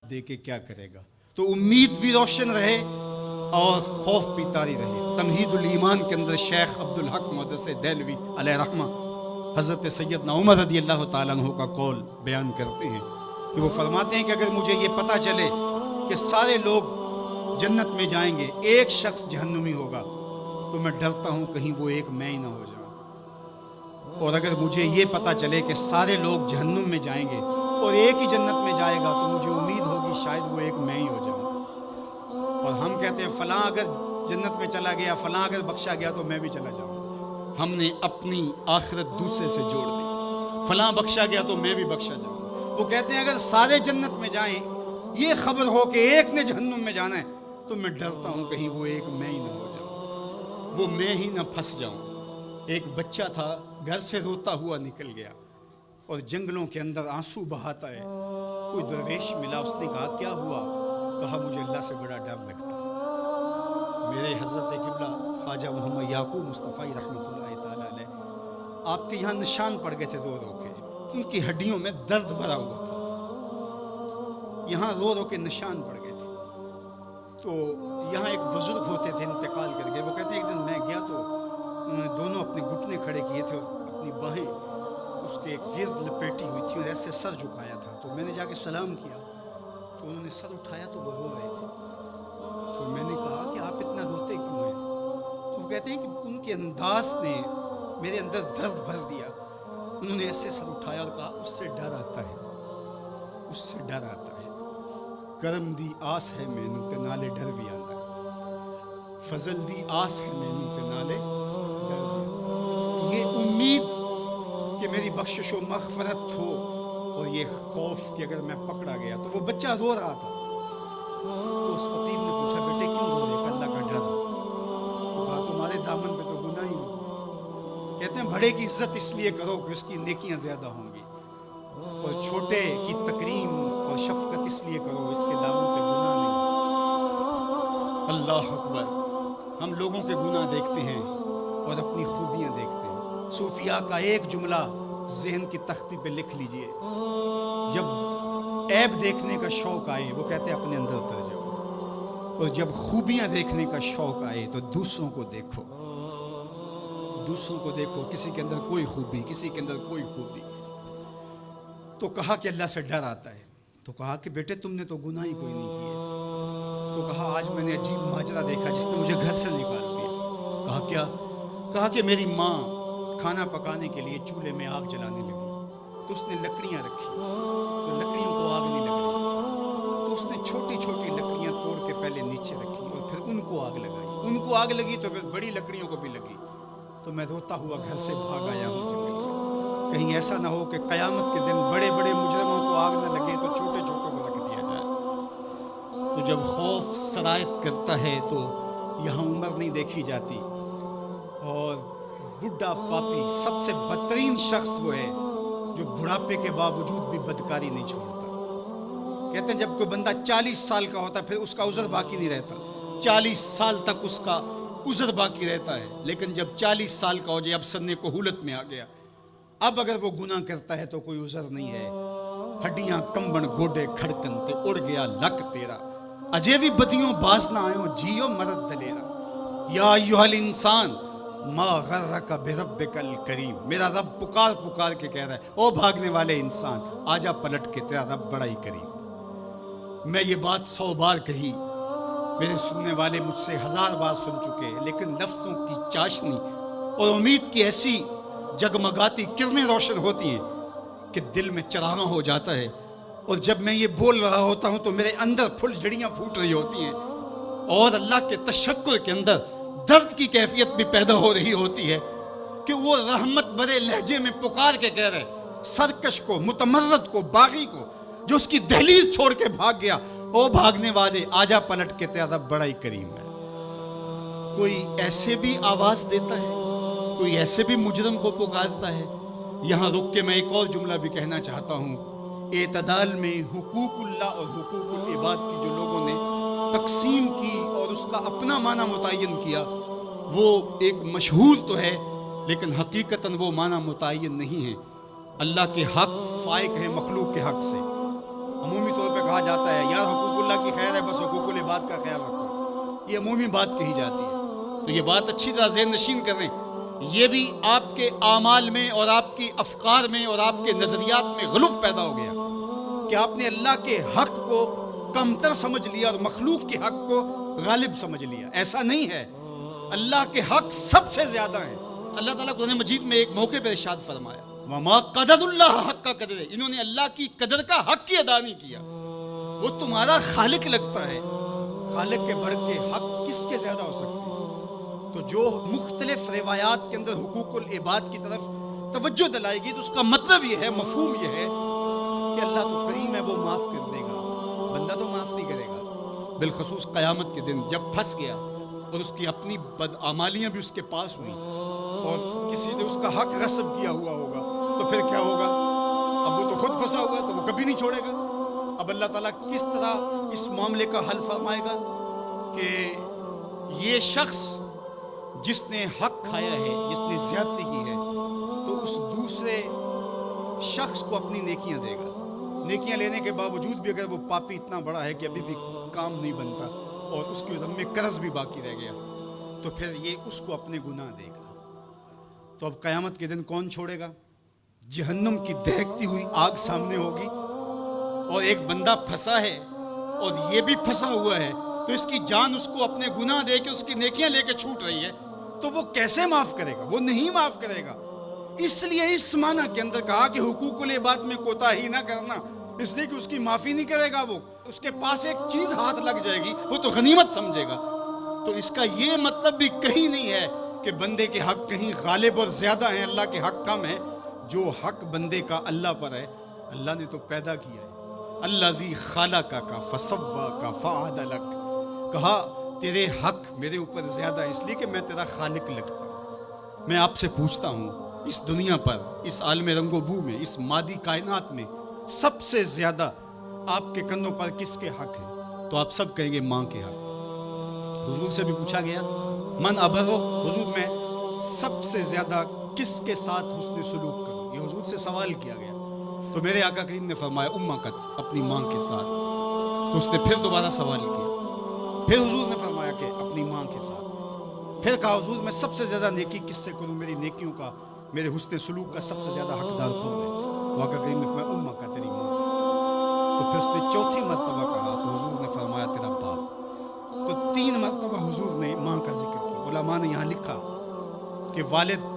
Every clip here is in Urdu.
دے کے کیا کرے گا. تو امید بھی روشن رہے اور خوف بھی طاری رہے. تمہید الایمان کے اندر شیخ عبدالحق محدث دہلوی علیہ رحمہ حضرت سیدنا عمر رضی اللہ تعالیٰ عنہ کا قول بیان کرتے ہیں کہ وہ فرماتے ہیں کہ اگر مجھے یہ پتہ چلے کہ سارے لوگ جنت میں جائیں گے، ایک شخص جہنمی ہوگا، تو میں ڈرتا ہوں کہیں وہ ایک میں ہی نہ ہو جاؤں. اور اگر مجھے یہ پتہ چلے کہ سارے لوگ جہنم میں جائیں گے اور ایک ہی جنت میں جائے گا، تو مجھے امید ہوگی شاید وہ ایک میں ہی ہو جاؤں. اور ہم کہتے ہیں فلاں اگر جنت میں چلا گیا، فلاں اگر بخشا گیا تو میں بھی چلا جاؤں گا. ہم نے اپنی آخرت دوسرے سے جوڑ دی. فلاں بخشا گیا تو میں بھی بخشا جاؤں گا. وہ کہتے ہیں اگر سارے جنت میں جائیں، یہ خبر ہو کہ ایک نے جہنم میں جانا ہے، تو میں ڈرتا ہوں کہیں وہ ایک میں ہی نہ ہو جاؤں، وہ میں ہی نہ پھنس جاؤں. ایک بچہ تھا، گھر سے روتا ہوا نکل گیا اور جنگلوں کے اندر آنسو بہاتا ہے. کوئی درویش ملا، اس نے کہا کیا ہوا؟ کہا مجھے اللہ سے بڑا ڈر لگتا ہے. میرے حضرت قبلہ خواجہ محمد یعقوب مصطفی رحمۃ اللہ تعالیٰ علیہ، آپ کے یہاں نشان پڑ گئے تھے رو رو کے. ان کی ہڈیوں میں درد بھرا ہوا تھا، یہاں رو رو کے نشان پڑ گئے تھے. تو یہاں ایک بزرگ ہوتے تھے، انتقال کر گئے. وہ کہتے ہیں ایک دن میں گیا تو انہوں نے دونوں اپنے گھٹنے کھڑے کیے تھے اور اپنی باہیں اس کے گرد لپیٹی ہوئی تھی اور ایسے سر جھکایا تھا. تو میں نے جا کے سلام کیا تو انہوں نے سر اٹھایا تو وہ رو رہے تھے. تو میں نے کہا کہ آپ اتنا روتے کیوں ہیں؟ تو وہ کہتے ہیں کہ ان کے انداز نے میرے اندر درد بھر دیا. انہوں نے ایسے سر اٹھایا اور کہا اس سے ڈر آتا ہے، اس سے ڈر آتا ہے. کرم دی آس ہے مینوں تے نالے ڈر بھی آتا ہے، فضل دی آس ہے مینوں تے نالے ڈر بھی آتا ہے. یہ امید کہ میری بخشش و مغفرت ہو اور یہ خوف کہ اگر میں پکڑا گیا. تو وہ بچہ رو رہا تھا. تو اس فقیر نے پوچھا بیٹے کیوں رو رہے؟ کہ اللہ کا ڈر آتا. تو کہا تمہارے دامن پہ تو گناہ ہی نہیں. کہتے ہیں بڑے کی عزت اس لیے کرو کہ اس کی نیکیاں زیادہ ہوں گی، اور چھوٹے کی تکریم اور شفقت اس لیے کرو اس کے دامن پہ گناہ نہیں. اللہ اکبر. ہم لوگوں کے گناہ دیکھتے ہیں اور اپنی خوبیاں دیکھتے ہیں. صوفیاء کا ایک جملہ ذہن کی تختی پہ لکھ لیجئے، جب عیب دیکھنے کا شوق آئے وہ کہتے ہیں اپنے اندر اتر جاؤ، اور جب خوبیاں دیکھنے کا شوق آئے تو دوسروں کو دیکھو. دوسروں کو دیکھو، کسی کے اندر کوئی خوبی، کسی کے اندر کوئی خوبی. تو کہا کہ اللہ سے ڈر آتا ہے. تو کہا کہ بیٹے تم نے تو گناہ ہی کوئی نہیں کیے. تو کہا آج میں نے عجیب ماجرا دیکھا جس نے مجھے گھر سے نکال دیا. کہا کیا؟ کہا کہ میری ماں کھانا پکانے کے لیے چولہے میں آگ جلانے لگی تو اس نے لکڑیاں رکھی تو لکڑیوں کو آگ نہیں لگ رہی تھی. تو اس نے چھوٹی چھوٹی لکڑیاں توڑ کے پہلے نیچے رکھی اور پھر ان کو آگ لگائی. ان کو آگ لگی تو پھر بڑی لکڑیوں کو بھی لگی. تو میں روتا ہوا گھر سے بھاگ آیا ہوں جنگل میں. کہیں ایسا نہ ہو کہ قیامت کے دن بڑے بڑے مجرموں کو آگ نہ لگے تو چھوٹے چھوٹوں کو رکھ دیا جائے. تو جب خوف سرایت کرتا ہے تو یہاں عمر نہیں دیکھی جاتی. اور بڈھا پاپی سب سے بدترین شخص وہ ہے جو بڑھاپے کے باوجود بھی بدکاری نہیں چھوڑتا. کہتے ہیں جب کوئی بندہ 40 سال کا ہوتا ہے پھر اس کا عذر باقی نہیں رہتا. 40 سال تک اس کا عذر باقی رہتا ہے، لیکن جب 40 سال کا ہو جائے، اب سن کہولت میں آ گیا، اب اگر وہ گناہ کرتا ہے تو کوئی عذر نہیں ہے. ہڈیاں کمبن گوڈے کھڑکن تے اڑ گیا لک تیرا، اجے بھی بدیوں باز نہ آئیوں جیو مرد دلیرا. یا ایھا الانسان ما غرک بربک الکریم. میرا رب پکار پکار کے کہہ رہا ہے او بھاگنے والے انسان آجا پلٹ کے، تیرا رب بڑا ہی کریم. میں یہ بات 100 بار کہی، میرے سننے والے مجھ سے 1000 بار سن چکے، لیکن لفظوں کی چاشنی اور امید کی ایسی جگمگاتی کرنیں روشن ہوتی ہیں کہ دل میں چراغاں ہو جاتا ہے. اور جب میں یہ بول رہا ہوتا ہوں تو میرے اندر پھل جھڑیاں پھوٹ رہی ہوتی ہیں اور اللہ کے تشکر کے اندر درد کی کیفیت بھی پیدا ہو رہی ہوتی ہے کہ وہ رحمت بھرے لہجے میں پکار کے کہہ رہے سرکش کو، متمرد کو، باغی کو جو اس کی دہلیز چھوڑ کے بھاگ گیا، او بھاگنے والے آجا پلٹ کے، تیرا رب بڑا ہی کریم ہے. کوئی ایسے بھی آواز دیتا ہے، کوئی ایسے بھی مجرم کو پکارتا ہے. یہاں رک کے میں ایک اور جملہ بھی کہنا چاہتا ہوں. اعتدال میں حقوق اللہ اور حقوق العباد کی جو لوگوں نے تقسیم کی اور اس کا اپنا معنی متعین کیا، وہ ایک مشہور تو ہے لیکن حقیقتاً وہ معنی متعین نہیں ہے. اللہ کے حق فائق ہیں مخلوق کے حق سے، عمومی طور پہ کہا جاتا ہے یار حقوق اللہ کی خیر ہے بس حقوق العباد کا خیال رکھو، یہ عمومی بات کہی جاتی ہے. تو یہ بات اچھی طرح ذہن نشین کریں، یہ بھی آپ کے اعمال میں اور آپ کی افکار میں اور آپ کے نظریات میں غلو پیدا ہو گیا کہ آپ نے اللہ کے حق کو کمتر سمجھ لیا اور مخلوق کے حق کو غالب سمجھ لیا. ایسا نہیں ہے، اللہ کے حق سب سے زیادہ ہیں. اللہ تعالیٰ قرآن مجید میں ایک موقع پر ارشاد فرمایا وما قدر اللہ حق کا قدر، انہوں نے اللہ کی قدر کا حق کی ادا نہیں کیا. وہ تمہارا خالق لگتا ہے، خالق کے بڑھ کے حق کس کے زیادہ ہو سکتے ہیں؟ تو جو مختلف روایات کے اندر حقوق العباد کی طرف توجہ دلائے گی تو اس کا مطلب یہ ہے، مفہوم یہ ہے کہ اللہ تو کریم ہے، وہ معاف کر دے گا، بندہ تو معاف نہیں کرے گا. بالخصوص قیامت کے دن جب پھنس گیا اور اس کی اپنی بدعمالیاں بھی اس کے پاس ہوئیں اور کسی نے اس کا حق غصب کیا ہوا ہوگا تو پھر کیا ہوگا؟ اب وہ تو خود پھنسا ہوا ہے تو وہ کبھی نہیں چھوڑے گا. اب اللہ تعالیٰ کس طرح اس معاملے کا حل فرمائے گا کہ یہ شخص جس نے حق کھایا ہے، جس نے زیادتی کی ہے، تو اس دوسرے شخص کو اپنی نیکیاں دے گا. نیکیاں لینے کے باوجود بھی اگر وہ پاپی اتنا بڑا ہے کہ ابھی بھی کام نہیں بنتا اور اس کے ذمے قرض بھی باقی رہ گیا تو پھر یہ اس کو اپنے گناہ دے گا. تو اب قیامت کے دن کون چھوڑے گا؟ جہنم کی دہکتی ہوئی آگ سامنے ہوگی اور ایک بندہ پھنسا ہے اور یہ بھی پھنسا ہوا ہے تو اس کی جان اس کو اپنے گناہ دے کے اس کی نیکیاں لے کے چھوٹ رہی ہے تو وہ کیسے معاف کرے گا؟ وہ نہیں معاف کرے گا. اس لیے اس معنی کے اندر کہا کہ حقوق العباد میں کوتاہی نہ کرنا، اس لیے کہ اس کی معافی نہیں کرے گا. وہ اس کے پاس ایک چیز ہاتھ لگ جائے گی وہ تو غنیمت سمجھے گا. تو اس کا یہ مطلب بھی کہیں نہیں ہے کہ بندے کے حق کہیں غالب اور زیادہ ہیں، اللہ کے حق کم ہیں. جو حق بندے کا اللہ پر ہے، اللہ نے تو پیدا کیا ہے. الذی خلقک فسواک فعدلک، کہا تیرے حق میرے اوپر زیادہ ہے اس لیے کہ میں تیرا خالق لگتا ہوں. میں آپ سے پوچھتا ہوں اس دنیا پر، اس عالم رنگ و بو میں، اس مادی کائنات میں سب سے زیادہ آپ کے کندھوں پر کس کے حق ہیں؟ تو آپ سب کہیں گے ماں کے حق. حضور سے بھی پوچھا گیا من ابر، حضور میں سب سے زیادہ کس کے ساتھ حسن سلوک کروں؟ یہ حضور سے سوال کیا گیا تو میرے آقا کریم نے فرمایا امکت، اپنی ماں کے ساتھ. تو اس نے پھر دوبارہ سوال کیا، پھر حضور نے فرمایا کہ اپنی ماں کے ساتھ. پھر کہا حضور میں سب سے زیادہ نیکی کس سے کروں؟ میری نیکیوں کا، میرے حسن سلوک کا سب سے زیادہ حقدار کون ہے؟ تو آقا کریم نے فرمایا امکت، تیری ماں. تو پھر اس نے چوتھی مرتبہ کہا تو حضور نے فرمایا تیرا باپ. تو 3 مرتبہ حضور نے ماں کا ذکر کیا. علماء نے یہاں لکھا کہ والد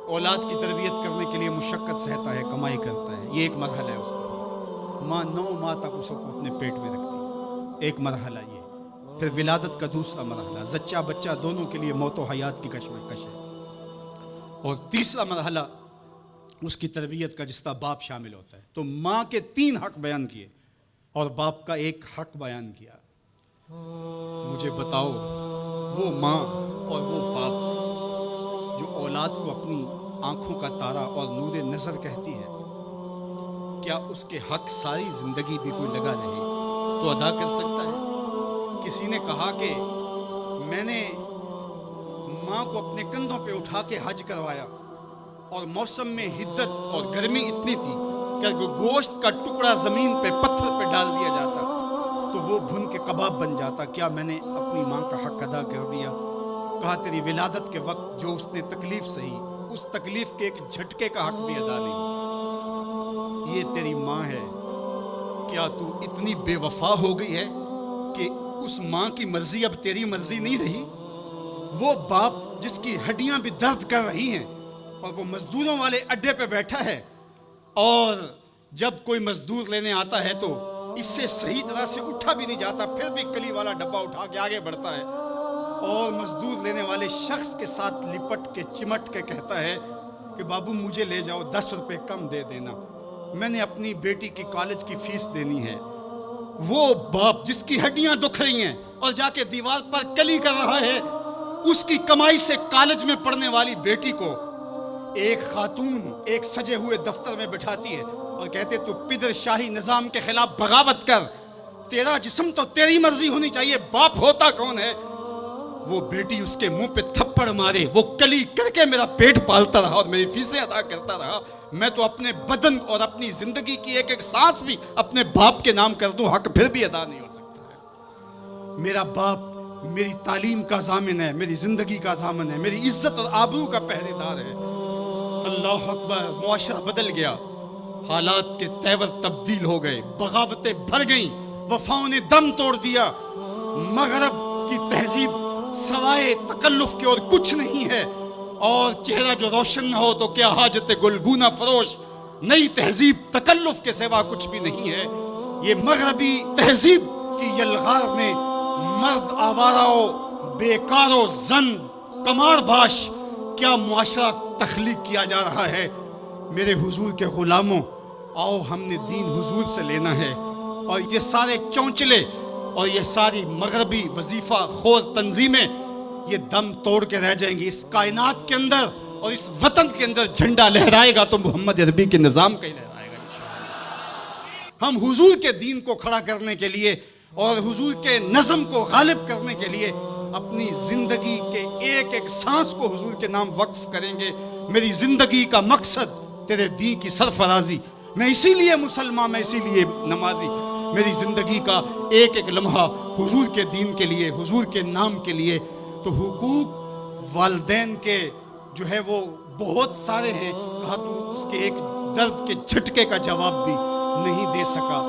اولاد کی تربیت کرنے کے لیے مشقت سہتا ہے، کمائی کرتا ہے، یہ ایک مرحلہ ہے اس کا. ماں 9 ماہ تک اس کو اپنے پیٹ میں رکھتی ہے، ایک مرحلہ یہ. پھر ولادت کا دوسرا مرحلہ، زچہ بچہ دونوں کے لیے موت و حیات کی کشمکش ہے. اور تیسرا مرحلہ اس کی تربیت کا جس کا باپ شامل ہوتا ہے. تو ماں کے 3 حق بیان کیے اور باپ کا ایک حق بیان کیا. مجھے بتاؤ وہ ماں اور وہ باپ جو اولاد کو اپنی آنکھوں کا تارا اور نور نظر کہتی ہے، کیا اس کے حق ساری زندگی بھی کوئی لگا رہے تو ادا کر سکتا ہے؟ کسی نے کہا کہ میں نے ماں کو اپنے کندھوں پہ اٹھا کے حج کروایا اور موسم میں حدت اور گرمی اتنی تھی کہ گوشت کا ٹکڑا زمین پہ پتھر پہ ڈال دیا جاتا تو وہ بھن کے کباب بن جاتا. کیا میں نے اپنی ماں کا حق ادا کر دیا؟ کہا تیری ولادت کے وقت جو اس نے تکلیف سہی، اس تکلیف کے ایک جھٹکے کا حق بھی ادا نہیں. یہ تیری ماں ہے، کیا تو اتنی بے وفا ہو گئی ہے کہ اس ماں کی مرضی اب تیری مرضی نہیں رہی؟ وہ باپ جس کی ہڈیاں بھی درد کر رہی ہیں اور وہ مزدوروں والے اڈے پہ بیٹھا ہے اور جب کوئی مزدور لینے آتا ہے تو اس سے صحیح طرح سے اٹھا بھی نہیں جاتا، پھر بھی کلی والا ڈبہ اٹھا کے آگے بڑھتا ہے اور مزدور لینے والے شخص کے ساتھ لپٹ کے چمٹ کے کہتا ہے کہ بابو مجھے لے جاؤ، 10 روپے کم دے دینا، میں نے اپنی بیٹی کی کالج کی فیس دینی ہے. وہ باپ جس کی ہڈیاں دکھ رہی ہیں اور جا کے دیوار پر کلی کر رہا ہے، اس کی کمائی سے کالج میں پڑھنے والی بیٹی کو ایک خاتون ایک سجے ہوئے دفتر میں بٹھاتی ہے اور کہتے تو پدر شاہی نظام کے خلاف بغاوت کر، تیرا جسم تو تیری مرضی ہونی چاہیے، باپ ہوتا کون ہے؟ وہ بیٹی اس کے منہ پہ تھپڑ مارے، وہ کلی کر کے میرا پیٹ پالتا رہا اور میری فیسیں ادا کرتا رہا، میں تو اپنے بدن اور اپنی زندگی کی ایک ایک سانس بھی اپنے باپ کے نام کر دوں، حق پھر بھی ادا نہیں ہو سکتا ہے۔ میرا باپ میری تعلیم کا ضامن ہے، میری زندگی کا ضامن ہے، میری عزت اور آبرو کا پہرے دار ہے۔ اللہ اکبر، معاشرہ بدل گیا، حالات کے تیور تبدیل ہو گئے، بغاوتیں بھر گئیں، وفاؤں نے دم توڑ دیا، مغرب کی تہذیب سوائے تکلف کے اور کچھ نہیں ہے، اور چہرہ جو روشن نہ ہو تو کیا حاجت گلگونہ فروش، نئی تہذیب تکلف کے سوا کچھ بھی نہیں ہے۔ یہ مغربی تہذیب کی یلغار نے مرد آوارہ، بیکار و زن کمار باش کیا معاشرہ تخلیق کیا جا رہا ہے۔ میرے حضور کے غلاموں، آؤ ہم نے دین حضور سے لینا ہے، اور یہ سارے چونچلے اور یہ ساری مغربی وظیفہ خور تنظیمیں یہ دم توڑ کے رہ جائیں گی۔ اس کائنات کے اندر اور اس وطن کے اندر جھنڈا لہرائے گا تو محمد عربی کے نظام کا ہی لہرائے گا انشاءاللہ۔ ہم حضور کے دین کو کھڑا کرنے کے لیے اور حضور کے نظم کو غالب کرنے کے لیے اپنی زندگی کے ایک ایک سانس کو حضور کے نام وقف کریں گے۔ میری زندگی کا مقصد تیرے دین کی سرفرازی، میں اسی لیے مسلمان، میں اسی لیے نمازی، میری زندگی کا ایک ایک لمحہ حضور کے دین کے لیے، حضور کے نام کے لیے۔ تو حقوق والدین کے جو ہے وہ بہت سارے ہیں، کہا تو اس کے ایک درد کے جھٹکے کا جواب بھی نہیں دے سکا۔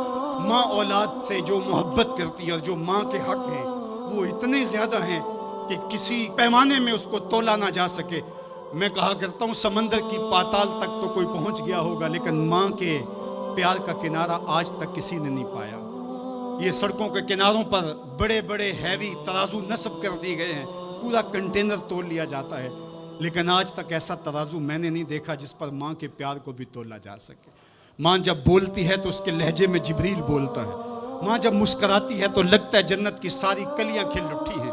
ماں اولاد سے جو محبت کرتی ہے اور جو ماں کے حق ہیں وہ اتنے زیادہ ہیں کہ کسی پیمانے میں اس کو تولا نہ جا سکے۔ میں کہا کرتا ہوں سمندر کی پاتال تک تو کوئی پہنچ گیا ہوگا، لیکن ماں کے پیار کا کنارہ آج تک کسی نے نہیں پایا۔ یہ سڑکوں کے کناروں پر بڑے بڑے ہیوی ترازو نصب کر دیے گئے ہیں، پورا کنٹینر تول لیا جاتا ہے، لیکن آج تک ایسا ترازو میں نے نہیں دیکھا جس پر ماں کے پیار کو بھی تولا جا سکے۔ ماں جب بولتی ہے تو اس کے لہجے میں جبریل بولتا ہے، ماں جب مسکراتی ہے تو لگتا ہے جنت کی ساری کلیاں کھل اٹھی ہیں۔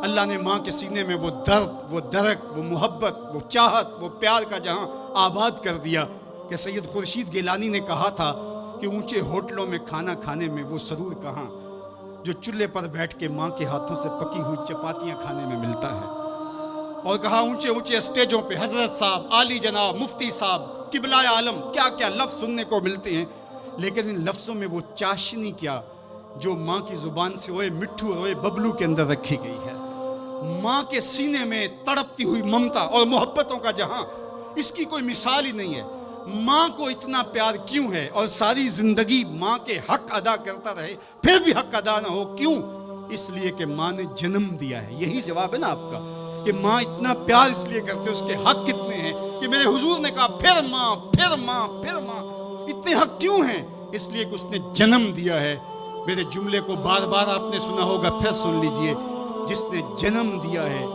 اللہ نے ماں کے سینے میں وہ درد، وہ درک، وہ محبت، وہ چاہت، وہ پیار کا جہاں آباد کر دیا کہ سید خورشید گیلانی نے کہا تھا کہ اونچے ہوٹلوں میں کھانا کھانے میں وہ سرور کہاں جو چولہے پر بیٹھ کے ماں کے ہاتھوں سے پکی ہوئی چپاتیاں کھانے میں ملتا ہے۔ اور کہا اونچے اونچے اسٹیجوں پہ حضرت صاحب، عالی جناب، مفتی صاحب، قبلہ عالم، کیا کیا لفظ سننے کو ملتے ہیں، لیکن ان لفظوں میں وہ چاشنی کیا جو ماں کی زبان سے اوئے مٹھو اور اوئے ببلو کے اندر رکھی گئی ہے۔ ماں کے سینے میں تڑپتی ہوئی ممتا اور محبتوں کا جہاں، اس کی کوئی مثال ہی نہیں ہے۔ ماں کو اتنا پیار کیوں ہے اور ساری زندگی ماں کے حق ادا کرتا رہے پھر بھی حق ادا نہ ہو، کیوں؟ اس لیے کہ ماں نے جنم دیا ہے۔ یہی جواب ہے نا آپ کا کہ ماں اتنا پیار اس لیے کرتے، اس کے حق کتنے ہیں کہ میرے حضور نے کہا پھر ماں، پھر ماں، پھر ماں۔ اتنے حق کیوں ہیں؟ اس لیے کہ اس نے جنم دیا ہے۔ میرے جملے کو بار بار آپ نے سنا ہوگا، پھر سن لیجئے، جس نے جنم دیا ہے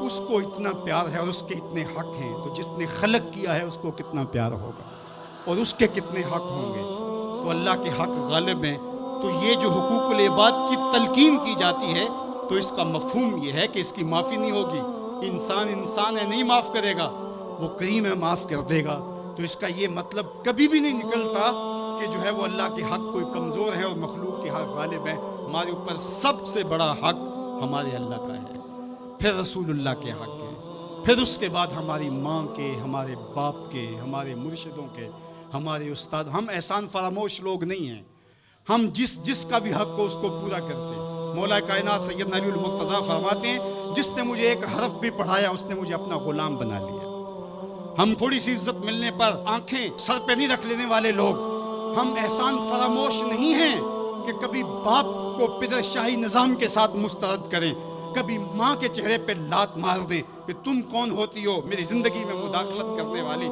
اس کو اتنا پیار ہے اور اس کے اتنے حق ہیں، تو جس نے خلق کیا ہے اس کو کتنا پیار ہوگا اور اس کے کتنے حق ہوں گے۔ تو اللہ کے حق غالب ہیں۔ تو یہ جو حقوق العباد کی تلقین کی جاتی ہے تو اس کا مفہوم یہ ہے کہ اس کی معافی نہیں ہوگی۔ انسان ہے، نہیں معاف کرے گا، وہ کریم ہے، معاف کر دے گا۔ تو اس کا یہ مطلب کبھی بھی نہیں نکلتا کہ جو ہے وہ اللہ کے حق کوئی کمزور ہے اور مخلوق کے حق غالب ہے۔ ہمارے اوپر سب سے بڑا حق ہمارے اللہ کا ہے، پھر رسول اللہ کے حق ہے، پھر اس کے بعد ہماری ماں کے، ہمارے باپ کے، ہمارے مرشدوں کے، ہمارے استاد۔ ہم احسان فراموش لوگ نہیں ہیں، ہم جس کا بھی حق ہو اس کو پورا کرتے ہیں۔ مولا کائنات سیدنا علی المرتضیٰ فرماتے ہیں جس نے مجھے ایک حرف بھی پڑھایا اس نے مجھے اپنا غلام بنا لیا۔ ہم تھوڑی سی عزت ملنے پر آنکھیں سر پہ نہیں رکھ لینے والے لوگ، ہم احسان فراموش نہیں ہیں کہ کبھی باپ کو پدر شاہی نظام کے ساتھ مسترد کریں، کبھی ماں کے چہرے پہ لات مار دیں کہ تم کون ہوتی ہو میری زندگی میں مداخلت کرنے والی۔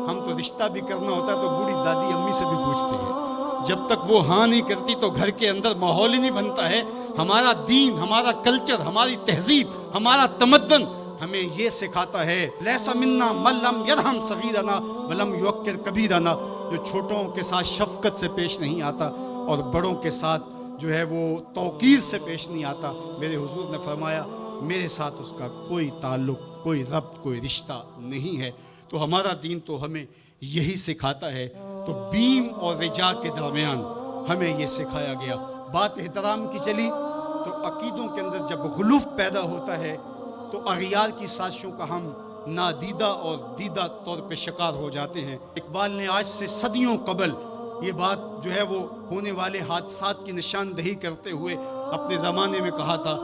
ہم تو رشتہ بھی کرنا ہوتا ہے تو بوڑھی دادی امی سے بھی پوچھتے ہیں، جب تک وہ ہاں نہیں کرتی تو گھر کے اندر ماحول ہی نہیں بنتا ہے۔ ہمارا دین، ہمارا کلچر، ہماری تہذیب، ہمارا تمدن ہمیں یہ سکھاتا ہے لیس منا من لم یرحم صغیرنا ولم یوقر کبیرنا، جو چھوٹوں کے ساتھ شفقت سے پیش نہیں آتا اور بڑوں کے ساتھ جو ہے وہ توقیر سے پیش نہیں آتا۔ میرے حضور نے فرمایا میرے ساتھ اس کا کوئی تعلق، کوئی ربط، کوئی رشتہ نہیں ہے۔ تو ہمارا دین تو ہمیں یہی سکھاتا ہے۔ تو بیم اور رجا کے درمیان ہمیں یہ سکھایا گیا۔ بات احترام کی چلی تو عقیدوں کے اندر جب غلوف پیدا ہوتا ہے تو اغیار کی سازشوں کا ہم نادیدہ اور دیدہ طور پہ شکار ہو جاتے ہیں۔ اقبال نے آج سے صدیوں قبل یہ بات جو ہے وہ ہونے والے حادثات کی نشاندہی کرتے ہوئے اپنے زمانے میں کہا تھا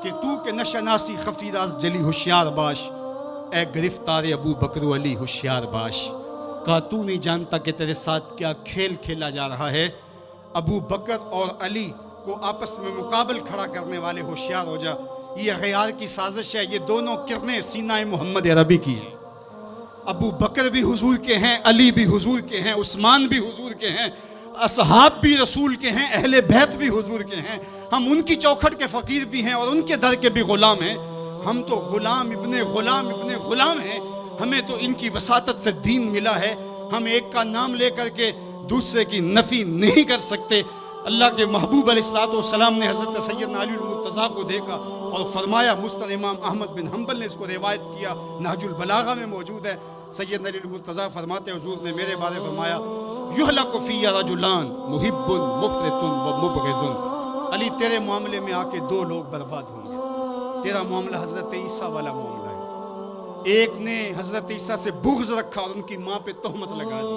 کہ تو کہ نشناسی خفی راز جلی ہوشیار باش، اے گرفتار ابو بکر و علی ہوشیار باش۔ کہا تو نہیں جانتا کہ تیرے ساتھ کیا کھیل کھیلا جا رہا ہے، ابو بکر اور علی کو آپس میں مقابل کھڑا کرنے والے ہوشیار ہو جا۔ یہ اغیار کی سازش ہے، یہ دونوں کرنیں سینہ محمد عربی کی ہیں۔ ابو بکر بھی حضور کے ہیں، علی بھی حضور کے ہیں، عثمان بھی حضور کے ہیں، اصحاب بھی رسول کے ہیں، اہل بیت بھی حضور کے ہیں۔ ہم ان کی چوکھٹ کے فقیر بھی ہیں اور ان کے در کے بھی غلام ہیں۔ ہم تو غلام ابن غلام ہیں۔ ہمیں تو ان کی وساطت سے دین ملا ہے۔ ہم ایک کا نام لے کر کے دوسرے کی نفی نہیں کر سکتے۔ اللہ کے محبوب علیہ الصلوۃ والسلام نے حضرت سیدنا علی المرتضیٰ کو دیکھا اور فرمایا، مسند امام احمد بن حنبل نے اس کو روایت کیا، نہج البلاغہ میں موجود ہے، سیدنا علی المرتضیٰ فرماتے ہیں حضور نے میرے بارے فرمایا، یہلک فی رجلان محب مفرط و مبغض۔ علی تیرے معاملے میں آ کے دو لوگ برباد ہوں گے۔ تیرا معاملہ حضرت عیسیٰ والا معاملہ ہے۔ ایک نے حضرت عیسیٰ سے بغض رکھا اور ان کی ماں پہ تہمت لگا دی،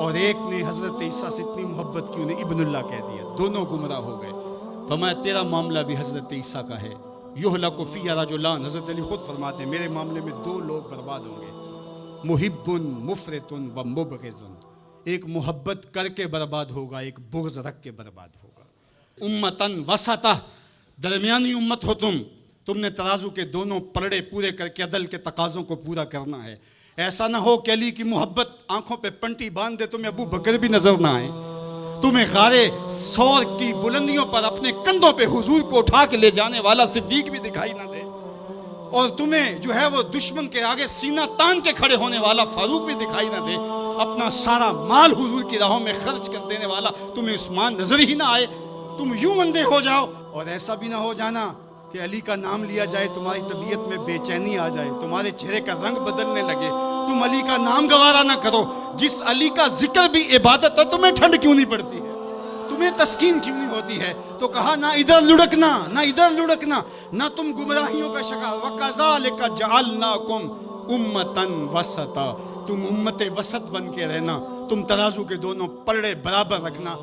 اور ایک نے حضرت عیسیٰ سے اتنی محبت کی انہیں ابن اللہ کہہ دیا۔ دونوں گمراہ ہو گئے۔ فرمایا تیرا معاملہ بھی حضرت عیسیٰ کا ہے، یہلک فی رجلان۔ حضرت علی خود فرماتے ہیں میرے معاملے میں دو لوگ برباد ہوں گے، محب مفرط و مبغض۔ ایک محبت کر کے برباد ہوگا، ایک بغض رکھ کے برباد ہوگا۔ امتن وسطہ، درمیانی امت ہو تم نے ترازو کے دونوں پلڑے پورے کر کے عدل کے تقاضوں کو پورا کرنا ہے۔ ایسا نہ ہو کہ علی کی محبت آنکھوں پہ پنٹی باندھ دے، تمہیں ابو بکر بھی نظر نہ آئے، تمہیں غارے سور کی بلندیوں پر اپنے کندھوں پہ حضور کو اٹھا کے لے جانے والا صدیق بھی دکھائی نہ دے، اور تمہیں جو ہے وہ دشمن کے آگے سینہ تان کے کھڑے ہونے والا فاروق بھی دکھائی نہ دے، اپنا سارا مال حضور کی راہوں میں خرچ کر دینے والا تمہیں عثمان نظر ہی نہ آئے، تم یوں اندھے ہو جاؤ۔ اور ایسا بھی نہ ہو جانا کہ علی کا نام لیا جائے تمہاری طبیعت میں بے چینی آ جائے، تمہارے چہرے کا رنگ بدلنے لگے، تم علی کا نام گوارا نہ کرو۔ جس علی کا ذکر بھی عبادت ہے، تمہیں ٹھنڈ کیوں نہیں پڑتی ہے، تمہیں تسکین کیوں نہیں ہوتی ہے؟ تو کہا نہ ادھر لڑکنا نہ ادھر لڑکنا، نہ تم گمراہیوں کا شکار۔ وَكَذَلِكَ جَعَلْنَاكُمْ أُمَّةً وَسَطًا، تم امت وسط بن کے رہنا، تم ترازو کے دونوں پلڑے برابر رکھنا۔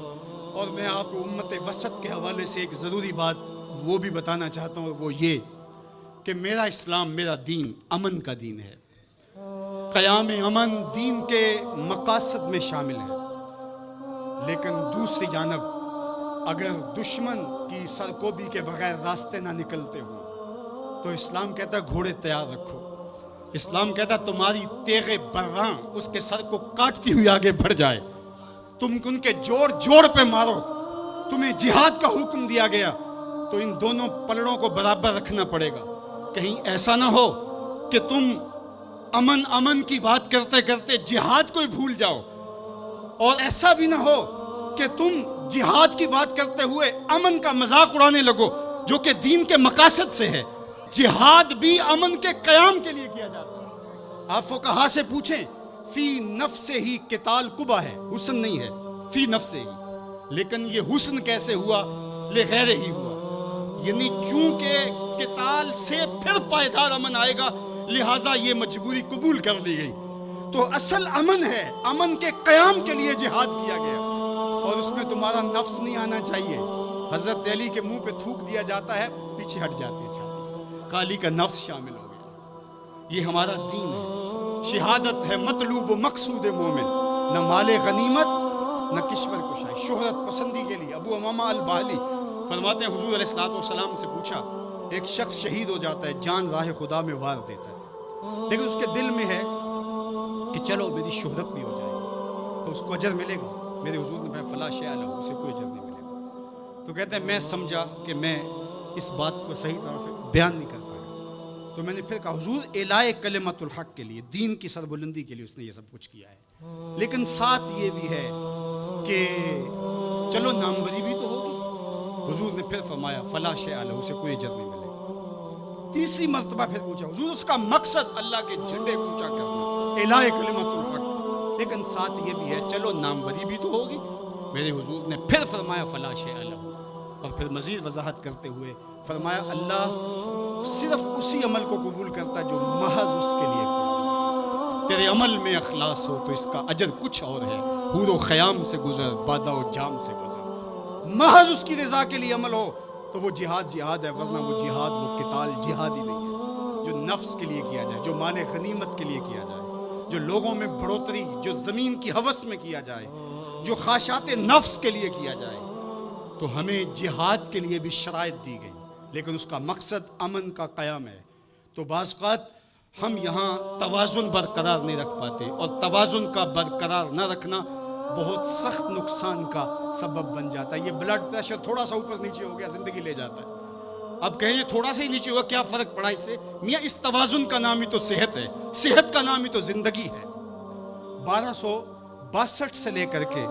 اور میں آپ کو امت وسط کے حوالے سے ایک ضروری بات وہ بھی بتانا چاہتا ہوں، وہ یہ کہ میرا اسلام، میرا دین امن کا دین ہے۔ قیام امن دین کے مقاصد میں شامل ہے، لیکن دوسری جانب اگر دشمن کی سرکوبی کے بغیر راستے نہ نکلتے ہوں تو اسلام کہتا ہے گھوڑے تیار رکھو۔ اسلام کہتا ہے تمہاری تیغ براں اس کے سر کو کاٹتی ہوئی آگے بڑھ جائے، تم ان کے جوڑ جوڑ پہ مارو۔ تمہیں جہاد کا حکم دیا گیا تو ان دونوں پلڑوں کو برابر رکھنا پڑے گا۔ کہیں ایسا نہ ہو کہ تم امن کی بات کرتے کرتے جہاد کو ہی بھول جاؤ، اور ایسا بھی نہ ہو کہ تم جہاد کی بات کرتے ہوئے امن کا مذاق اڑانے لگو، جو کہ دین کے مقاصد سے ہے۔ جہاد بھی امن کے قیام کے لیے کیا جاتا ہے۔ آپ فقہا سے پوچھیں، فی نفس ہی قتال قبح ہے، حسن نہیں ہے، فی نفس ہی، لیکن یہ حسن کیسے ہوا؟ لغیر ہی ہوا، یعنی چونکہ قتال سے پھر پائیدار امن آئے گا، لہٰذا یہ مجبوری قبول کر لی گئی۔ تو اصل امن ہے، امن کے قیام کے لیے جہاد کیا گیا، اور اس میں تمہارا نفس نہیں آنا چاہیے۔ حضرت علی کے منہ پہ تھوک دیا جاتا ہے، پیچھے ہٹ جاتے ہیں چھاتی سے، کالی کا نفس شامل ہو گیا۔ یہ ہمارا دین ہے، شہادت ہے مطلوب و مقصود مومن، نہ مال غنیمت نہ کشور کشائی، شہرت پسندی کے لیے۔ ابو امامہ الباہلی فرماتے ہیں حضور علیہ الصلوۃ والسلام سے پوچھا، ایک شخص شہید ہو جاتا ہے، جان راہ خدا میں وار دیتا ہے، لیکن اس کے دل میں ہے کہ چلو میری شہرت بھی ہو جائے گی تو اس کو اجر ملے گا۔ میرے حضور نے کہا فلا شیء لہ، اسے کوئی اجر نہیں ملے گا۔ تو کہتے ہیں میں سمجھا کہ میں اس بات کو صحیح طرح سے بیان نہیں کر پایا، تو میں نے پھر کہا حضور اعلاء کلمت الحق کے لیے، دین کی سربلندی کے لیے اس نے یہ سب کچھ کیا ہے، لیکن ساتھ یہ بھی ہے کہ چلو ناموری بھی تو ہوگی۔ حضور نے پھر فرمایا فلا شیء لہ، اسے کوئی اجر نہیں ملے گا۔ تیسری مرتبہ پھر پوچھا حضور اس کا مقصد اللہ کے جھنڈے کو اونچا کرنا، اعلاء کلمت الحق، لیکن ساتھ یہ بھی ہے چلو ناموری بھی تو ہوگی۔ میرے حضور نے پھر فرمایا فلا شیء لہ، اور پھر مزید وضاحت کرتے ہوئے فرمایا اللہ صرف اسی عمل کو قبول کرتا ہے جو محض اس کے لیے کیا، تیرے عمل میں اخلاص ہو تو اس کا اجر کچھ اور ہے، حور و خیام سے گزر، بادہ و جام سے گزر، محض اس کی رضا کے لیے عمل ہو تو وہ جہاد جہاد ہے، ورنہ وہ جہاد وہ قتال جہاد ہی نہیں ہے جو نفس کے لیے کیا جائے، جو مال غنیمت کے لیے کیا جائے، جو لوگوں میں بڑھوتری، جو زمین کی ہوس میں کیا جائے، جو خواہشات نفس کے لیے کیا جائے۔ تو ہمیں جہاد کے لیے بھی شرائط دی گئی، لیکن اس کا مقصد امن کا قیام ہے۔ تو بعض اوقات ہم یہاں توازن برقرار نہیں رکھ پاتے، اور توازن کا برقرار نہ رکھنا بہت سخت نقصان کا سبب بن جاتا ہے۔ یہ بلڈ پریشر تھوڑا سا اوپر نیچے ہو گیا زندگی لے جاتا ہے، اب کہیں تھوڑا سا ہی نیچے ہوا کیا فرق پڑا اس سے؟ میاں اس توازن کا نام ہی تو صحت ہے، صحت کا نام ہی تو زندگی ہے۔ 1262 سے لے کر کے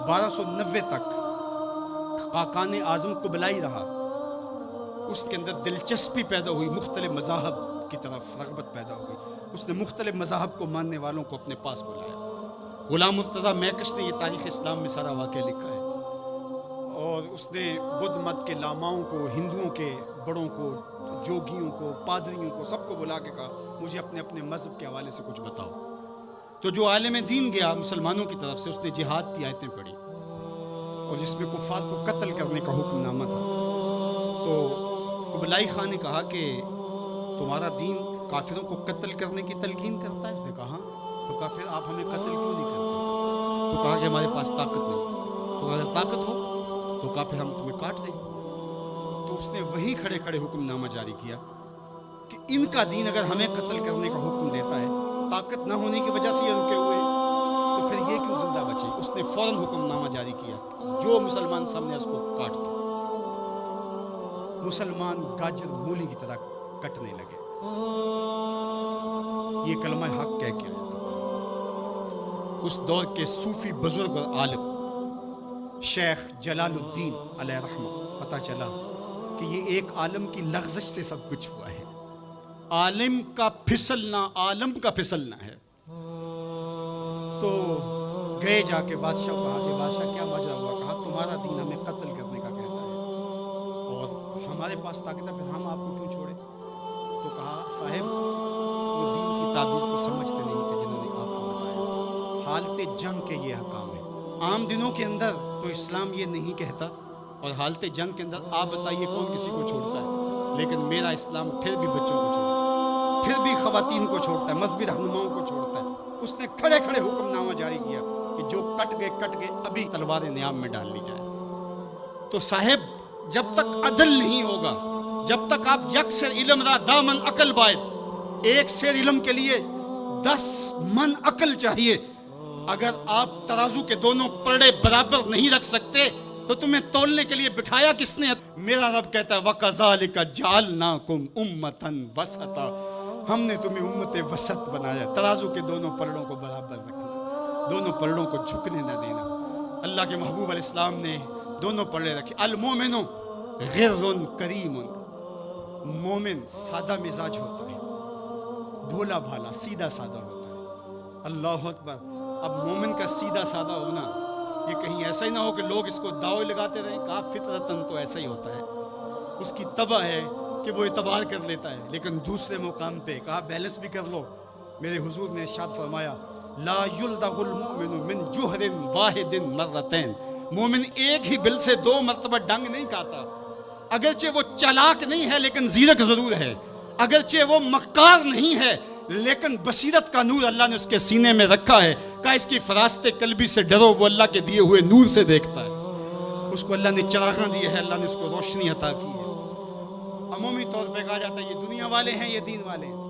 1290 تک خاقان اعظم قبلائی رہا، اس کے اندر دلچسپی پیدا ہوئی، مختلف مذاہب کی طرف رغبت پیدا ہوئی، اس نے مختلف مذاہب کو ماننے والوں کو اپنے پاس بلایا۔ غلام مرتضیٰ میکش نے یہ تاریخ اسلام میں سارا واقعہ لکھا ہے، اور اس نے بدھ مت کے لاماؤں کو، ہندوؤں کے بڑوں کو، جوگیوں کو، پادریوں کو، سب کو بلا کے کہا مجھے اپنے اپنے مذہب کے حوالے سے کچھ بتاؤ۔ تو جو عالم دین گیا مسلمانوں کی طرف سے، اس نے جہاد کی آیتیں پڑھی، اور جس میں کفار کو قتل کرنے کا حکم نامہ تھا۔ تو قبلائی خان نے کہا کہ تمہارا دین کافروں کو قتل کرنے کی تلقین کرتا ہے؟ اس نے کہا ہاں۔ تو کہا پھر آپ ہمیں قتل کیوں نہیں کرتے؟ تو کہا کہ ہمارے پاس طاقت نہیں۔ تو اگر طاقت ہو تو کہا پھر ہم تمہیں کاٹ دیں۔ تو اس نے وہی کھڑے کھڑے حکم نامہ جاری کیا کہ ان کا دین اگر ہمیں قتل کرنے کا حکم دیتا ہے، طاقت نہ ہونے کی وجہ سے یہ رکے ہوئے، تو پھر یہ کیوں زندہ بچے؟ اس نے فوراً حکم نامہ جاری کیا، جو مسلمان سامنے اس کو کاٹ دو۔ مسلمان گاجر مولی کی طرح کٹنے لگے، یہ کلمہ حق کہہ کے رہتا۔ اس دور کے صوفی بزرگ اور عالم شیخ جلال الدین علیہ رحمہ، پتہ چلا کہ یہ ایک عالم کی لغزش سے سب کچھ ہوا ہے، عالم کا پھسلنا عالم کا پھسلنا ہے۔ تو گئے جا کے بادشاہ کو کہا کہ بادشاہ کیا ماجرا ہوا؟ کہا تمہارا دین ہمیں قتل کرنے کا کہتا ہے اور ہمارے پاس طاقت ہے، پھر ہم آپ کو کیوں چھوڑے؟ تو کہا صاحب وہ دین کی تعبیر کو سمجھتے نہیں تھے جنہوں نے آپ کو بتایا، حالت جنگ کے یہ حکام ہے۔ عام دنوں کے اندر تو اسلام یہ نہیں کہتا، اور حالت جنگ کے اندر آپ بتائیے کون کسی کو چھوڑتا ہے؟ لیکن میرا اسلام پھر بھی بچوں کو چھوڑتا ہے، پھر بھی خواتین کو چھوڑتا ہے، مذہبی رہنماؤں کو چھوڑتا ہے۔ اس نے کھڑے کھڑے حکم نامہ جاری کیا کہ جو کٹ گئے ابھی تلواریں نیام میں ڈال لی جائے۔ تو صاحب جب تک عدل نہیں ہوگا، جب تک آپ یکسر علم را دامن عقل باید، ایک سیر علم کے لیے 10 من عقل چاہیے، اگر آپ ترازو کے دونوں پلڑے برابر نہیں رکھ سکتے تو تمہیں تولنے کے لیے بٹھایا کس نے؟ میرا رب کہتا ہے وَكَذَلِكَ جَعَلْنَاكُمْ أُمَّةً وَسَطًا، ہم نے تمہیں امت وسط بنایا، ترازو کے دونوں پلڑوں کو برابر رکھنا، دونوں پلڑوں کو جھکنے نہ دینا۔ اللہ کے محبوب علیہ السلام نے دونوں پلڑے رکھے۔ المومن غر کریم، مومن سادہ مزاج ہوتا ہے، بھولا بھالا سیدھا سادہ ہوتا ہے۔ اللہ اکبر۔ اب مومن کا سیدھا سادہ ہونا یہ کہیں ایسا ہی نہ ہو کہ لوگ اس کو دعوے لگاتے رہیں، کہا فطرتاً تو ایسا ہی ہوتا ہے، اس کی طبع ہے کہ وہ اعتبار کر لیتا ہے، لیکن دوسرے مقام پہ کہا بیلنس بھی کر لو۔ میرے حضور نے ارشاد فرمایا لا یلدغ المؤمن من جوہر واحد مرتين، مومن ایک ہی بل سے 2 مرتبہ ڈنگ نہیں کھاتا، اگرچہ وہ چالاک نہیں ہے لیکن زیرک ضرور ہے، اگرچہ وہ مکار نہیں ہے لیکن بصیرت کا نور اللہ نے اس کے سینے میں رکھا ہے۔ کہا اس کی فراست قلبی سے ڈرو، وہ اللہ کے دیے ہوئے نور سے دیکھتا ہے، اس کو اللہ نے چراغاں دی ہے، اللہ نے اس کو روشنی عطا کی ہے۔ عمومی طور پہ کہا جاتا ہے یہ دنیا والے ہیں، یہ دین والے ہیں،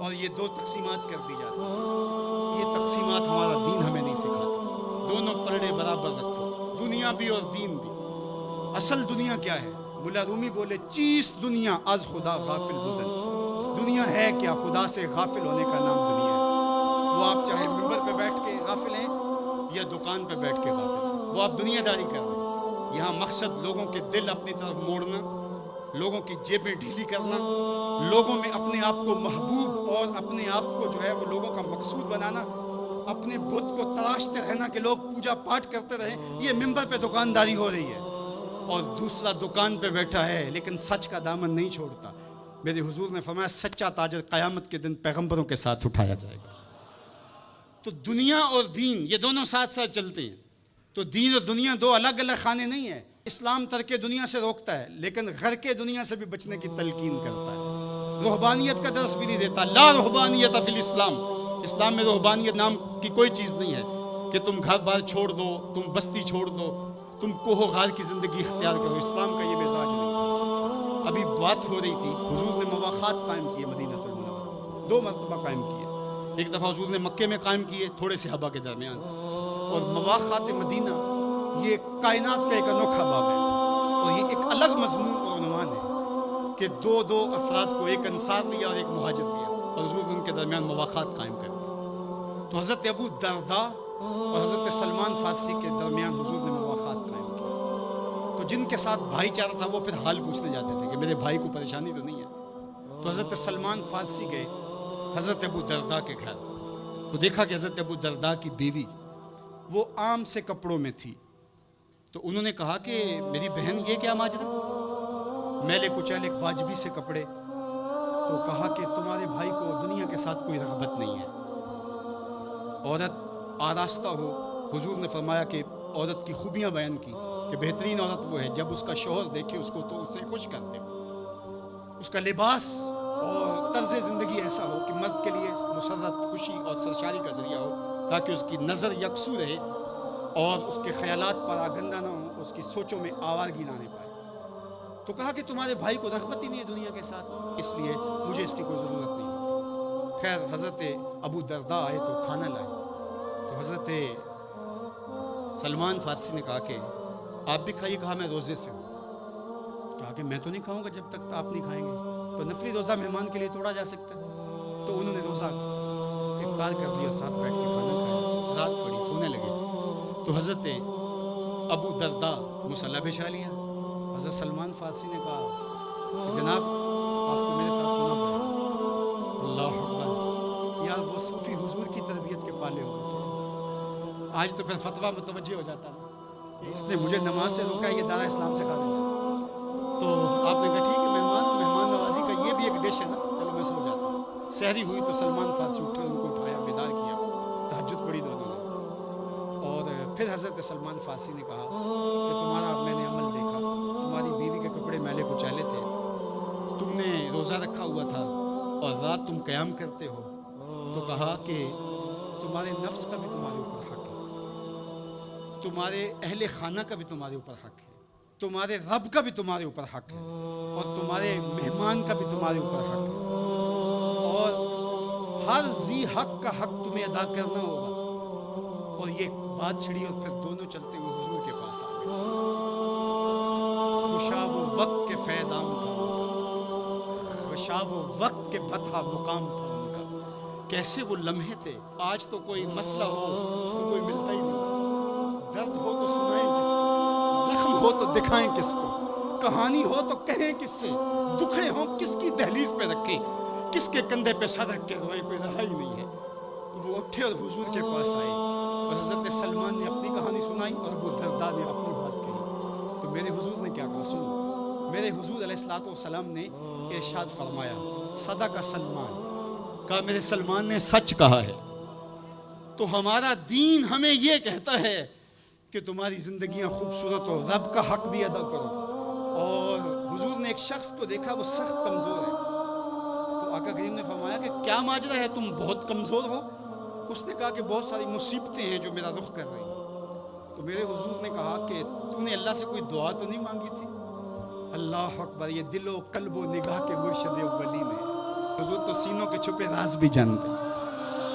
اور یہ 2 تقسیمات کر دی جاتی ہیں۔ یہ تقسیمات ہمارا دین ہمیں نہیں سکھاتا، دونوں پلڑے برابر رکھو، دنیا بھی اور دین بھی۔ اصل دنیا کیا ہے؟ مولا رومی بولے چیز دنیا از خدا غافل بدن، دنیا ہے کیا؟ خدا سے غافل ہونے کا نام دنیا ہے۔ وہ آپ چاہے ممبر پہ بیٹھ کے غافل ہیں یا دکان پہ بیٹھ کے غافل ہیں، وہ آپ دنیا داری کر رہے ہیں۔ یہاں مقصد لوگوں کے دل اپنی طرف موڑنا، لوگوں کی جیبیں ڈھیلی کرنا، لوگوں میں اپنے آپ کو محبوب اور اپنے آپ کو جو ہے وہ لوگوں کا مقصود بنانا، اپنے بت کو تراشتے رہنا کہ لوگ پوجا پاٹ کرتے رہیں، یہ ممبر پہ دکانداری ہو رہی ہے۔ اور دوسرا دکان پہ بیٹھا ہے لیکن سچ کا دامن نہیں چھوڑتا. میرے حضور نے فرمایا سچا تاجر قیامت کے دن پیغمبروں کے ساتھ اٹھایا جائے گا. تو دنیا اور دین یہ دونوں ساتھ ساتھ چلتے ہیں. تو دین اور دنیا دو الگ الگ خانے نہیں ہیں. اسلام ترک دنیا سے روکتا ہے لیکن گھر کے دنیا سے بھی بچنے کی تلقین کرتا ہے. رہبانیت کا درس بھی نہیں دیتا. لا رہبانیت فی الاسلام. اسلام میں رہبانیت نام کی کوئی چیز نہیں ہے کہ تم گھر بار چھوڑ دو, تم بستی چھوڑ دو, تم کوہ غار کی زندگی اختیار کرو. اسلام کا یہ مزاج نہیں. ابھی بات ہو رہی تھی, حضور نے مواخات قائم کیے مدینہ المنورہ, 2 مرتبہ قائم کیے. ایک دفعہ حضور نے مکے میں قائم کیے تھوڑے سے صحابہ کے درمیان. اور مواخات مدینہ یہ کائنات کا ایک انوکھا باب ہے اور یہ ایک الگ مضمون اور عنوان ہے کہ دو افراد کو, ایک انصار لیا اور ایک مہاجر لیا, اور حضور نے ان کے درمیان مواخات قائم کر دی. تو حضرت ابو درداء اور حضرت سلمان فارسی کے درمیان حضور نے مواخات قائم کی. تو جن کے ساتھ بھائی چارہ تھا وہ پھر حال پوچھنے جاتے تھے کہ میرے بھائی کو پریشانی تو نہیں ہے. تو حضرت سلمان فارسی گئے حضرت ابو درداء کے گھر. تو دیکھا کہ حضرت ابو درداء کی بیوی وہ عام سے کپڑوں میں تھی. تو انہوں نے کہا کہ میری بہن یہ کیا ماجرا, میلے کچیلے واجبی سے کپڑے. تو کہا کہ تمہارے بھائی کو دنیا کے ساتھ کوئی رغبت نہیں ہے, عورت آراستہ ہو. حضور نے فرمایا کہ عورت کی خوبیاں بیان کی کہ بہترین عورت وہ ہے جب اس کا شوہر دیکھے اس کو تو اسے خوش کر دے. اس کا لباس اور طرز زندگی ایسا ہو کہ مرد کے لیے مسرت, خوشی اور سرشاری کا ذریعہ ہو تاکہ اس کی نظر یکسو رہے اور اس کے خیالات پر آگندہ نہ ہوں, اس کی سوچوں میں آوارگی نہ آنے پائے. تو کہا کہ تمہارے بھائی کو رغبت ہی نہیں ہے دنیا کے ساتھ, اس لیے مجھے اس کی کوئی ضرورت نہیں ہوتی. خیر حضرت ابو درداء آئے تو کھانا لائے. تو حضرت سلمان فارسی نے کہا کہ آپ بھی کھائیے. کہا میں روزے سے ہوں. کہا کہ میں تو نہیں کھاؤں گا جب تک آپ نہیں کھائیں گے. تو نفلی روزہ مہمان کے لیے توڑا جا سکتا ہے. تو انہوں نے روزہ افطار کر لیا, ساتھ بیٹھ کے کھانا کھایا, رات پڑی, سونے لگے. تو حضرت ابو درداء مصلی بچھا لیا. حضرت سلمان فارسی نے کہا کہ جناب آپ کو میرے ساتھ سونا پڑے گا. اللہ اکبر. یار وہ صوفی حضور کی تربیت کے پالے ہوئے تھے. آج تو پھر فتویٰ متوجہ ہو جاتا ہے کہ اس نے مجھے نماز سے روکا, یہ دارا اسلام سے خارج ہے. تو آپ نے کہا ٹھیک ہے, مہمان نوازی کا یہ بھی ایک ڈش ہے نا, چلو میں سو جاتا ہوں. سحری ہوئی تو سلمان فارسی اٹھے, ان کو اٹھایا, بیدار کیا, تہجد پڑھی دونوں نے. اور پھر حضرت سلمان فارسی نے کہا کہ تمہارا میں نے عمل دیکھا, تمہاری بیوی کے کپڑے میلے کچیلے تھے, تم نے روزہ رکھا ہوا تھا اور رات تم قیام کرتے ہو. تو کہا کہ تمہارے نفس کا بھی تمہارے اوپر حق ہے, تمہارے اہل خانہ کا بھی تمہارے اوپر حق ہے, تمہارے رب کا بھی تمہارے اوپر حق ہے, اور تمہارے مہمان کا بھی تمہارے اوپر حق ہے, اور ہر ذی حق کا حق تمہیں ادا کرنا ہوگا. اور یہ بات چھڑی اور پھر دونوں چلتے ہوئے حضور کے پاس آ گئے. خوشا وہ وقت کے فیض عام تھا ان کا, خوشا وہ وقت کے بطحا مقام تھا ان کا. کیسے وہ لمحے تھے. آج تو کوئی مسئلہ ہو تو کوئی ملتا ہی نہیں, درد ہو تو سنائیں کس کو, زخم ہو تو دکھائیں کس کو, کہانی ہو تو کہیں کس سے, دکھڑے ہوں کس کی دہلیز پہ رکھیں, کس کے کندھے پہ سر رکھ کے روئیں, کوئی رہا ہی نہیں ہے. تو وہ اٹھے اور حضور کے پاس آئے اور حضرت سلمان نے اپنی کہانی سنائی اور ابو درداء نے اپنی بات کہی. تو میرے حضور نے کیا کہا سنو. میرے حضور علیہ الصلوۃ والسلام نے ارشاد فرمایا صدق سلمان, کہا میرے سلمان نے سچ کہا ہے. تو ہمارا دین ہمیں یہ کہتا ہے کہ تمہاری زندگیاں خوبصورت ہو, رب کا حق بھی ادا کرو. اور حضور نے ایک شخص کو دیکھا وہ سخت کمزور ہے. تو آقا کریم نے فرمایا کہ کیا ماجرا ہے, تم بہت کمزور ہو. اس نے کہا کہ بہت ساری مصیبتیں ہیں جو میرا رخ کر رہی ہیں. تو میرے حضور نے کہا کہ تو نے اللہ سے کوئی دعا تو نہیں مانگی تھی. اللہ اکبر, یہ دل و قلب و نگاہ کے مرشد اولین ہے. حضور تو سینوں کے چھپے راز بھی جانتے.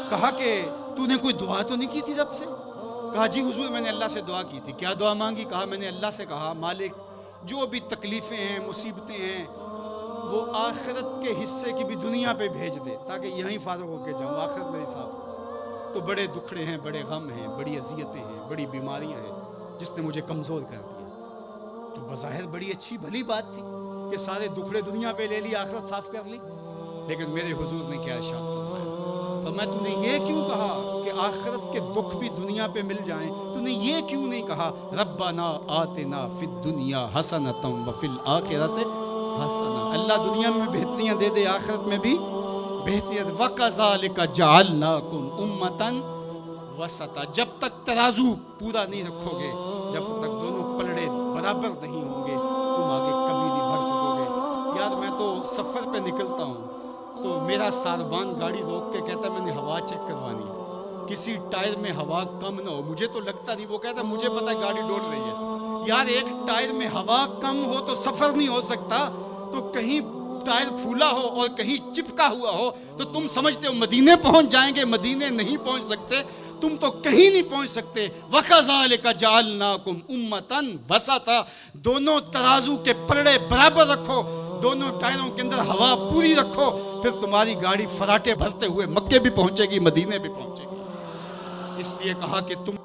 کہا کہ تو نے کوئی دعا تو نہیں کی تھی رب سے. کہا جی حضور میں نے اللہ سے دعا کی تھی. کیا دعا مانگی. کہا میں نے اللہ سے کہا مالک جو بھی تکلیفیں ہیں مصیبتیں ہیں وہ آخرت کے حصے کی بھی دنیا پہ بھیج دے تاکہ یہیں فارغ ہو کے جاؤں, آخرت میری صاف ہو. تو بڑے دکھڑے ہیں, بڑے غم ہیں, بڑی اذیتیں ہیں, بڑی بیماریاں ہیں جس نے مجھے کمزور کر دیا. تو بظاہر بڑی اچھی بھلی بات تھی کہ سارے دکھڑے دنیا پہ لے لی, آخرت صاف کر لی. لیکن میرے حضور نے کیا ارشاد فرمایا فرمایا تو نے یہ کیوں کہا کہ آخرت کے دکھ بھی دنیا پہ مل جائیں؟ تو نے یہ کیوں نہیں کہا ربنا آتنا فی الدنیا حسنۃ وفی الآخرۃ حسنہ، اللہ دنیا میں بہتریاں دے دے، آخرت میں بھی بہتریاں۔ وَكَذَلِكَ جَعَلْنَاكُمْ أُمَّةً وَسَطًا، جب تک ترازو پورا نہیں رکھو گے، جب تک دونوں پلڑے برابر نہیں ہوں گے، تم آگے کبھی نہیں بڑھ سکو گے۔ یار میں تو سفر پہ نکلتا ہوں تو میرا ساربان گاڑی روک کے کہتا ہے میں نے ہوا چیک کروانی ہے، کسی ٹائر میں ہوا کم نہ ہو، مجھے تو لگتا نہیں، وہ کہتا ہے مجھے پتہ ہے گاڑی ڈول رہی ہے۔ یار ایک ٹائر میں ہوا کم ہو تو سفر نہیں ہو سکتا، تو کہیں ٹائر پھولا ہو اور کہیں چپکا ہوا ہو تو تم سمجھتے ہو مدینے پہنچ جائیں گے، مدینے نہیں پہنچ سکتے، تم تو کہیں نہیں پہنچ سکتے۔ وَكَذَلِكَ جَعَلْنَاكُمْ أُمَّةً وَسَطًا، دونوں ترازو کے پلڑے برابر رکھو، دونوں ٹائروں کے اندر ہوا پوری رکھو، پھر تمہاری گاڑی فراٹے بھرتے ہوئے مکے بھی پہنچے گی، مدینے بھی پہنچے گی۔ اس لیے کہا کہ تم